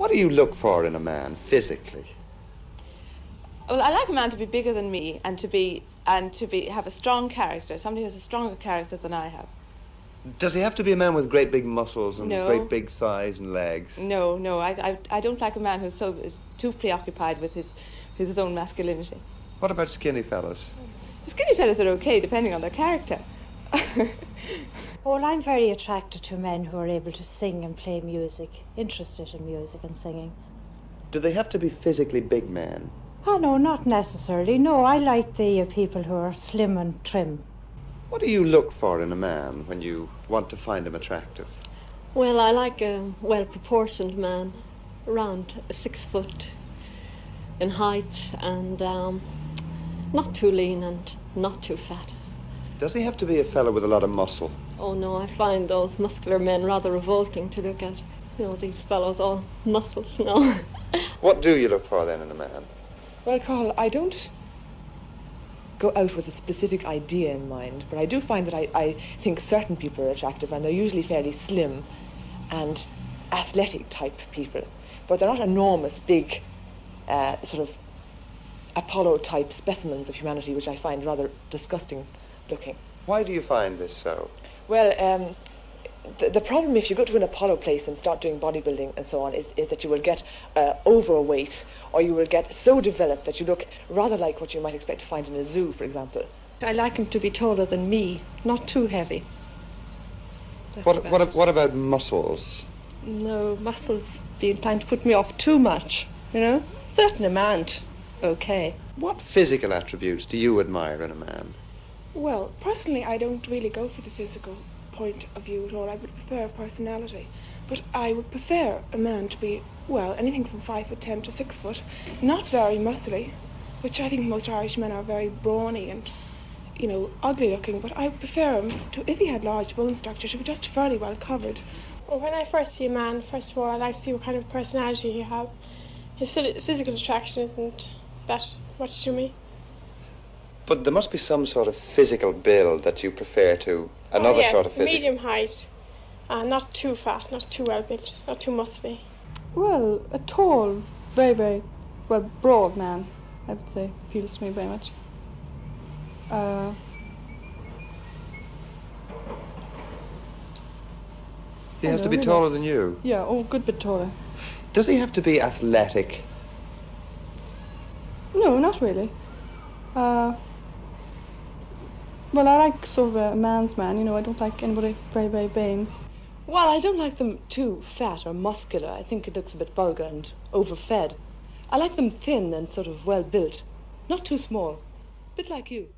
What do you look for in a man, physically? Well, I like a man to be bigger than me and to have a strong character. Somebody who has a stronger character than I have. Does he have to be a man with great big muscles and No. great big thighs and legs? No, no. I don't like a man who's too preoccupied with his own masculinity. What about skinny fellas? Skinny fellas are okay, depending on their character. Well, I'm very attracted to men who are able to sing and play music, interested in music and singing. Do they have to be physically big men? Oh, no, not necessarily. No, I like the people who are slim and trim. What do you look for in a man when you want to find him attractive? Well, I like a well-proportioned man, around 6 foot in height, and not too lean and not too fat. Does he have to be a fellow with a lot of muscle? Oh no, I find those muscular men rather revolting to look at. You know, these fellows all muscles now. What do you look for then in a man? Well, Carl, I don't go out with a specific idea in mind, but I do find that I think certain people are attractive, and they're usually fairly slim and athletic type people. But they're not enormous, big, sort of Apollo type specimens of humanity, which I find rather disgusting looking. Why do you find this so? Well, the problem if you go to an Apollo place and start doing bodybuilding and so on is that you will get overweight, or you will get so developed that you look rather like what you might expect to find in a zoo, for example. I like him to be taller than me, not too heavy. What about muscles? No, muscles be inclined to put me off too much, you know? Certain amount, okay. What physical attributes do you admire in a man? Well, personally, I don't really go for the physical point of view at all. I would prefer personality. But I would prefer a man to be, well, anything from 5'10" to 6 foot, not very muscly, which I think most Irish men are very brawny and, you know, ugly looking. But I would prefer him to, if he had large bone structure, to be just fairly well covered. Well, when I first see a man, first of all, I like to see what kind of personality he has. His physical attraction isn't that much to me. But there must be some sort of physical build that you prefer to another yes, sort of physical. Medium height, not too fat, not too well built, not too muscly. Well, a tall, very, very, well, broad man, I would say, appeals to me very much. He has to be taller than you? Yeah, oh, a good bit taller. Does he have to be athletic? No, not really. Well, I like sort of a man's man, you know, I don't like anybody very, very vain. Well, I don't like them too fat or muscular. I think it looks a bit vulgar and overfed. I like them thin and sort of well built, not too small, a bit like you.